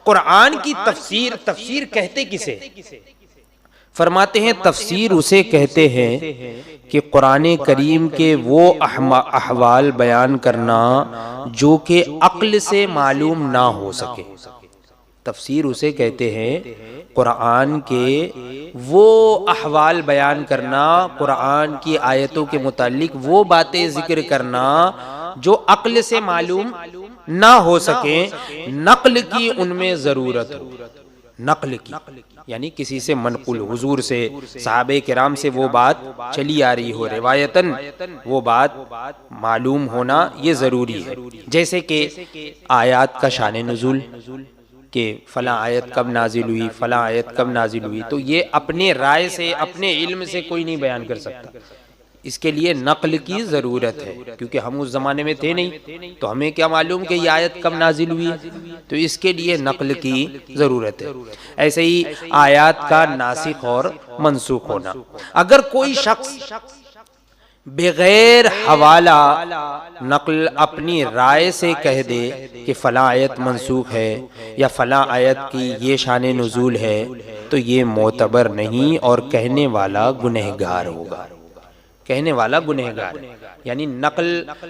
قرآن کی تفسیر کہتے کسے؟ فرماتے ہیں تفسیر اسے کہتے ہیں کہ قرآن کریم کے وہ احوال بیان کرنا جو کہ عقل سے معلوم نہ ہو سکے۔ تفسیر اسے کہتے ہیں قرآن کے وہ احوال بیان کرنا، قرآن کی آیتوں کے متعلق وہ باتیں ذکر کرنا جو عقل سے معلوم نہ ہو سکیں، نقل کی ان میں ضرورت ہو۔ نقل کی یعنی کسی سے منقول، حضور سے، صحابہ کرام سے وہ بات چلی آ رہی ہو، روایتاً وہ بات معلوم ہونا یہ ضروری ہے۔ جیسے کہ آیات کا شان نزول، کہ فلاں آیت کب نازل ہوئی، فلاں آیت کب نازل ہوئی، تو یہ اپنے رائے سے، اپنے علم سے کوئی نہیں بیان کر سکتا، اس کے لیے نقل کی ضرورت ہے، کیونکہ ہم اس زمانے میں تھے نہیں، تو ہمیں کیا معلوم کہ یہ آیت کب نازل ہوئی، تو اس کے لیے نقل کی ضرورت ہے۔ ایسے ہی آیات کا ناسخ اور منسوخ ہونا۔ اگر کوئی شخص بغیر حوالہ نقل اپنی رائے سے کہہ دے کہ فلاں آیت منسوخ ہے یا فلاں آیت کی یہ شان نزول ہے، تو یہ معتبر نہیں اور کہنے والا گنہگار ہوگا۔ کہنے والا گنہگار ہے، یعنی نقل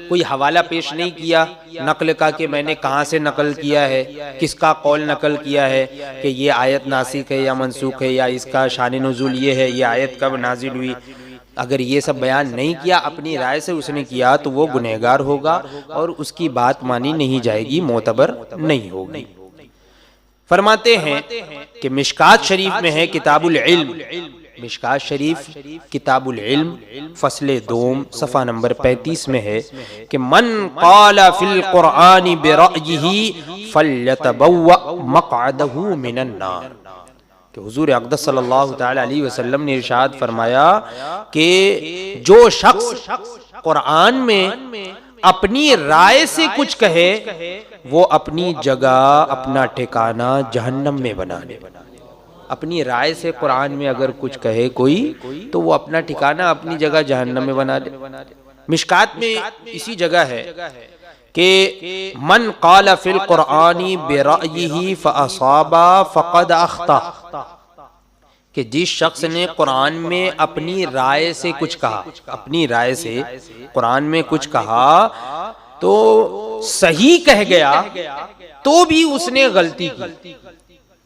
کوئی حوالہ پیش نہیں کیا نقل کا کہ میں نے کہاں سے نقل کیا ہے، کس کا قول نقل کیا ہے کہ یہ آیت ناسخ ہے یا منسوخ ہے یا اس کا شان نزول یہ ہے، یہ آیت کب نازل ہوئی، اگر یہ سب بیان نہیں کیا، اپنی رائے سے اس نے کیا، تو وہ گنہگار ہوگا اور اس کی بات مانی نہیں جائے گی، معتبر نہیں ہوگی۔ فرماتے ہیں کہ مشکات شریف میں ہے کتاب العلم، مشکات شریف کتاب العلم فصل دوم صفحہ نمبر 35 میں ہے کہ من قال فی القرآن برأیہ فلیتبوأ مقعدہ من النار، کہ حضور اقدس صلی اللہ تعالی علیہ وسلم نے ارشاد فرمایا کہ جو شخص قرآن میں اپنی رائے سے کچھ کہے، وہ اپنی جگہ، اپنا ٹھکانہ جہنم میں بنا لے۔ اپنی رائے سے قرآن میں اگر کچھ کہے کوئی، تو وہ اپنا ٹھکانہ اپنی جگہ جہنم میں بنا لے۔ مشکات میں اسی جگہ ہے کہ من قال فی القرآن برأیہ فاصاب فقد اخطا، کہ جس شخص نے قرآن میں اپنی رائے سے کچھ کہا، اپنی رائے سے قرآن میں کچھ کہا تو صحیح کہہ گیا، تو بھی اس نے غلطی کی،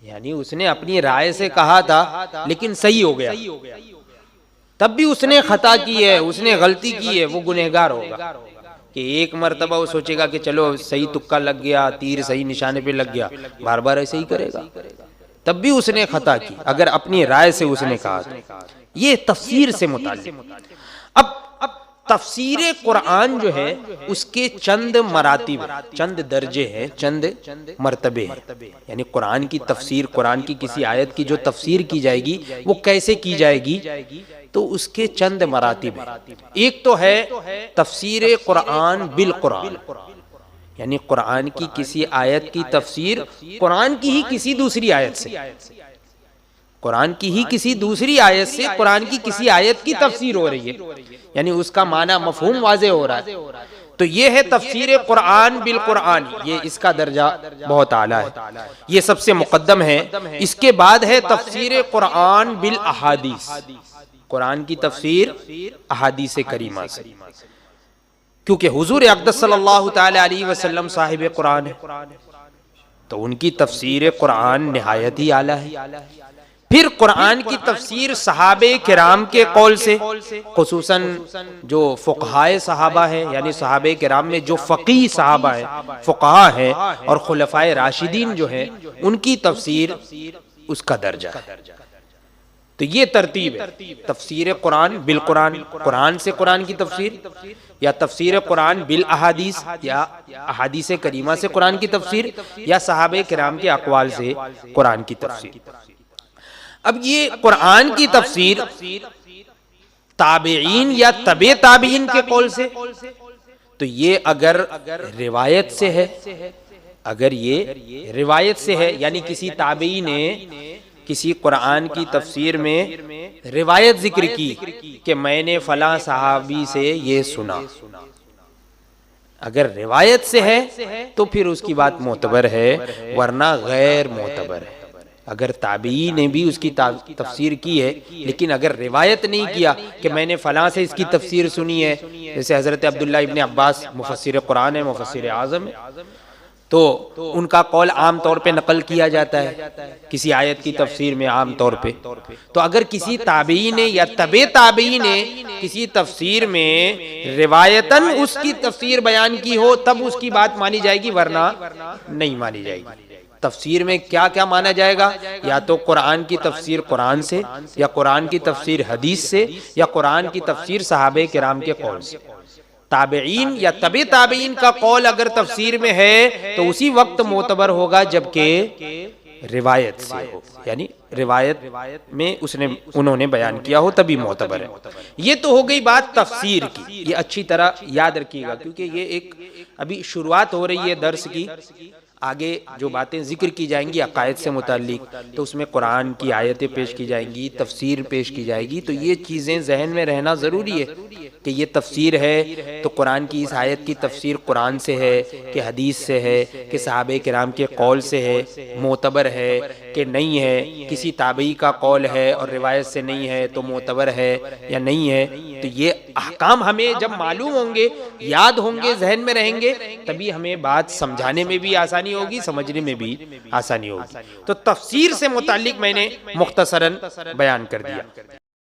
یعنی اس نے اپنی رائے سے کہا تھا لیکن صحیح ہو گیا، تب بھی اس نے خطا کی ہے، اس نے غلطی کی ہے، وہ گنہگار ہوگا۔ کہ ایک مرتبہ وہ سوچے گا کہ چلو صحیح تکا لگ گیا، تیر صحیح نشانے پہ لگ گیا، بار بار ایسے ہی کرے گا، تب بھی اس نے خطا کی اگر اپنی رائے سے اس نے کہا تو۔ یہ تفسیر سے متعلق۔ اب تفسیر قرآن جو ہے اس کے چند مراتب، چند درجے ہیں، چند مرتبے ہیں، یعنی قرآن کی تفسیر، قرآن کی کسی آیت کی جو تفسیر کی جائے گی وہ کیسے کی جائے گی، تو اس کے چند مراتب ہیں۔ ایک تو ہے تفسیر قرآن بالقرآن، یعنی قرآن کی کسی آیت کی تفسیر قرآن کی ہی کسی دوسری آیت سے، قرآن کی ہی کسی دوسری آیت سے قرآن کی کسی آیت کی تفسیر ہو رہی ہے، یعنی اس کا معنی مفہوم واضح ہو رہا ہے، تو یہ ہے تفسیر قرآن بالقرآن، یہ اس کا درجہ بہت اعلیٰ ہے، یہ سب سے مقدم ہے۔ اس کے بعد ہے تفسیر قرآن بالاحادیث، قرآن کی تفسیر احادیث کریمہ سے، کیونکہ حضور اقدس صلی اللہ تعالی علیہ وسلم صاحب قرآن ہے، تو ان کی تفسیر قرآن نہایت ہی اعلیٰ ہے۔ پھر قرآن کی تفسیر صحابہ کرام کے قول سے، خصوصاً جو فقہائے صحابہ ہیں، یعنی صحابہ کرام میں جو فقیہ صحابہ ہیں، فقہاء ہیں، اور خلفائے راشدین جو ہیں، ان کی تفسیر اس کا درجہ ہے۔ تو یہ ترتیب ہے، تفسیر قرآن بالقرآن، قرآن سے قرآن کی تفسیر، یا تفسیر قرآن بالاحادیث، یا احادیث کریمہ سے قرآن کی تفسیر، یا صحابہ کرام کے اقوال سے قرآن کی تفسیر۔ اب یہ قرآن کی تفسیر تابعین یا تبع تابعین کے قول سے، تو یہ اگر روایت سے ہے، اگر یہ روایت سے ہے، یعنی کسی تابعی نے کسی قرآن کی تفسیر میں روایت ذکر کی کہ میں نے فلاں صحابی سے یہ سنا، اگر روایت سے ہے تو پھر اس کی بات معتبر ہے، ورنہ غیر معتبر ہے۔ اگر تابعی نے بھی اس کی تفسیر کی ہے لیکن اگر روایت نہیں کیا کہ میں نے فلاں سے اس کی تفسیر سنی ہے، جیسے حضرت عبداللہ ابن عباس مفسر قرآن ہے، مفسر اعظم ہے، تو ان کا قول عام طور پہ نقل کیا جاتا ہے کسی آیت کی تفسیر میں عام طور پہ۔ تو اگر کسی تابعی نے یا تبع تابعی نے کسی تفسیر میں روایتاً اس کی تفسیر بیان کی ہو تب اس کی بات مانی جائے گی، ورنہ نہیں مانی جائے گی۔ تفسیر میں کیا کیا مانا جائے گا؟ یا تو قرآن کی تفسیر قرآن سے، یا قرآن کی تفسیر حدیث سے، یا قرآن کی تفسیر صحابہ کرام کے قول سے۔ تابعین یا تبع تابعین کا قول اگر تفسیر میں ہے تو اسی وقت معتبر ہوگا جبکہ روایت سے ہو، یعنی روایت میں انہوں نے بیان کیا ہو تبھی معتبر ہے۔ یہ تو ہو گئی بات تفسیر کی، یہ اچھی طرح یاد رکھیے گا کیونکہ یہ ایک ابھی شروعات ہو رہی ہے درس کی، آگے جو باتیں ذکر کی جائیں گی عقائد سے متعلق تو اس میں قرآن کی آیتیں پیش کی جائیں گی، تفسیر پیش کی جائے گی، تو یہ چیزیں ذہن میں رہنا ضروری ہے کہ یہ تفسیر ہے تو قرآن کی اس آیت کی تفسیر قرآن سے ہے کہ حدیث سے ہے کہ صحابہ کرام کے قول سے ہے، معتبر ہے کہ نہیں ہے، کسی تابعی کا قول ہے اور روایت سے نہیں ہے تو معتبر ہے یا نہیں ہے۔ تو یہ احکام ہمیں جب معلوم ہوں گے، یاد ہوں گے، ذہن میں رہیں گے، تبھی ہمیں بات سمجھانے میں بھی آسانی ہوگی، سمجھنے میں بھی آسانی ہوگی۔ تو تفسیر سے متعلق میں نے مختصراً بیان کر دیا۔